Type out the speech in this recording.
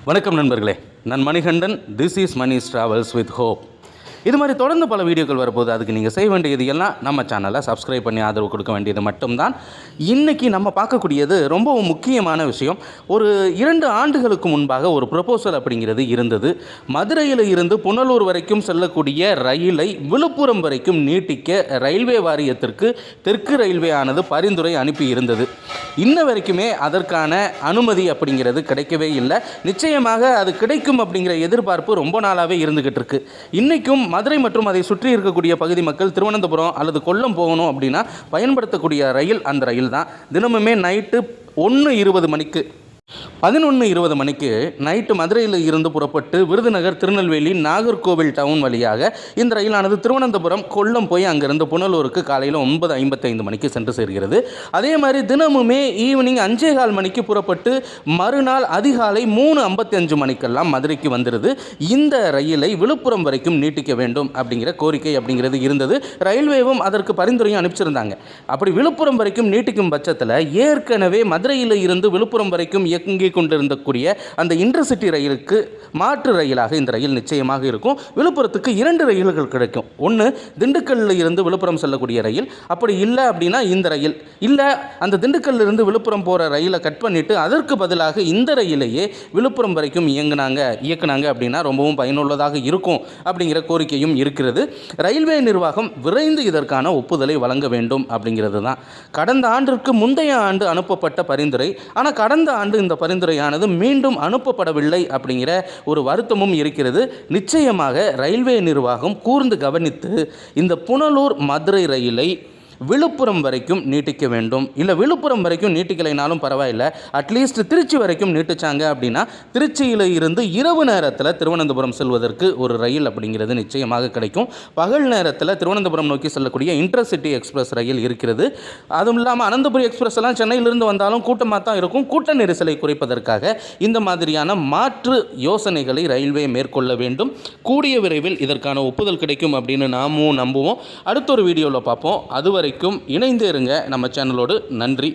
வணக்கம் நண்பர்களே, நான் Manikandan. This is Mani's travels with hope. இது மாதிரி தொடர்ந்து பல வீடியோக்கள் வரப்போது. அதுக்கு நீங்கள் செய்ய வேண்டியது எல்லாம் நம்ம சேனலை சப்ஸ்கிரைப் பண்ணி ஆதரவு கொடுக்க வேண்டியது மட்டும்தான். இன்றைக்கி நம்ம பார்க்கக்கூடியது ரொம்பவும் முக்கியமான விஷயம். ஒரு 2 ஆண்டுகளுக்கு முன்பாக ஒரு ப்ரொபோசல் அப்படிங்கிறது இருந்தது. மதுரையில் இருந்து புனலூர் வரைக்கும் செல்லக்கூடிய ரயிலை விழுப்புரம் வரைக்கும் நீட்டிக்க ரயில்வே வாரியத்திற்கு தெற்கு ரயில்வே ஆனது பரிந்துரை அனுப்பி இருந்தது. இன்ன வரைக்குமே அதற்கான அனுமதி அப்படிங்கிறது கிடைக்கவே இல்லை. நிச்சயமாக அது கிடைக்கும் அப்படிங்கிற எதிர்பார்ப்பு ரொம்ப நாளாகவே இருந்துகிட்டு இருக்கு. இன்றைக்கும் மதுரை மற்றும் அதை சுற்றி இருக்கக்கூடிய பகுதி மக்கள் திருவனந்தபுரம் அல்லது கொல்லம் போகணும் அப்படின்னா பயன்படுத்தக்கூடிய ரயில் அந்த ரயில் தான். தினமுமே நைட்டு 1:20 மணிக்கு 11:20 மணிக்கு நைட்டு மதுரையில் இருந்து புறப்பட்டு விருதுநகர், திருநெல்வேலி, நாகர்கோவில் டவுன் வழியாக இந்த ரயிலானது திருவனந்தபுரம், கொல்லம் போய் அங்கிருந்து புனலூருக்கு காலையில் 9:55 மணிக்கு சென்று சேர்கிறது. அதே மாதிரி தினமுமே ஈவினிங் 5:15 மணிக்கு புறப்பட்டு மறுநாள் அதிகாலை 3:55 மணிக்கெல்லாம் மதுரைக்கு வந்துடுது. இந்த ரயிலை விழுப்புரம் வரைக்கும் நீட்டிக்க வேண்டும் அப்படிங்கிற கோரிக்கை அப்படிங்கிறது இருந்தது. ரயில்வேவும் அதற்கு பரிந்துரையும் அனுப்பிச்சிருந்தாங்க. அப்படி விழுப்புரம் வரைக்கும் நீட்டிக்கும் பட்சத்தில் ஏற்கனவே மதுரையில் இருந்து விழுப்புரம் வரைக்கும் இயங்கி கொண்டிருந்தக்கூடிய அந்த இன்டர்சிட்டி ரயிலுக்கு மாற்று ரயிலாக இந்த ரயில் நிச்சயமாக இருக்கும். விழுப்புரத்துக்கு 2 ரயில்கள் கிடைக்கும். ஒன்று திண்டுக்கல்லில் இருந்து விழுப்புரம் செல்லக்கூடிய ரயில். அப்படி இல்லை அப்படின்னா இந்த ரயில் இல்லை, அந்த திண்டுக்கல்லில் இருந்து விழுப்புரம் போகிற ரயிலை கட் பண்ணிவிட்டு அதற்கு பதிலாக இந்த ரயிலையே விழுப்புரம் வரைக்கும் இயக்குனாங்க அப்படின்னா ரொம்பவும் பயனுள்ளதாக இருக்கும் அப்படிங்கிற கோரிக்கையும் இருக்கிறது. ரயில்வே நிர்வாகம் விரைந்து இதற்கான ஒப்புதலை வழங்க வேண்டும் அப்படிங்கிறது தான் கடந்த ஆண்டிற்கு முந்தைய ஆண்டு அனுப்பப்பட்ட பரிந்துரை. ஆனால் கடந்த ஆண்டு இந்த பரிந்துரையானது மீண்டும் அனுப்பப்படவில்லை அப்படிங்கிற ஒரு வருத்தமும் இருக்கிறது. நிச்சயமாக ரயில்வே நிர்வாகம் கூர்ந்து கவனித்து இந்த புனலூர் மதுரை ரயிலை விழுப்புரம் வரைக்கும் நீட்டிக்க வேண்டும். இல்லை விழுப்புரம் வரைக்கும் நீட்டிக்கலைனாலும் பரவாயில்லை, அட்லீஸ்ட் திருச்சி வரைக்கும் நீட்டிச்சாங்க அப்படின்னா திருச்சியில் இருந்து இரவு நேரத்தில் திருவனந்தபுரம் செல்வதற்கு ஒரு ரயில் அப்படிங்கிறது நிச்சயமாக கிடைக்கும். பகல் நேரத்தில் திருவனந்தபுரம் நோக்கி செல்லக்கூடிய இன்டர்சிட்டி எக்ஸ்பிரஸ் ரயில் இருக்கிறது. அதுவும் இல்லாமல் அனந்தபுரி எக்ஸ்பிரஸ் எல்லாம் சென்னையிலிருந்து வந்தாலும் கூட்டமாக தான் இருக்கும். கூட்ட நெரிசலை குறைப்பதற்காக இந்த மாதிரியான மாற்று யோசனைகளை ரயில்வே மேற்கொள்ள வேண்டும். கூடிய விரைவில் இதற்கான ஒப்புதல் கிடைக்கும் அப்படின்னு நாமும் நம்புவோம். அடுத்த ஒரு வீடியோவில் பார்ப்போம். அதுவரை இணைந்தே இருங்க நம்ம சேனலோடு. நன்றி.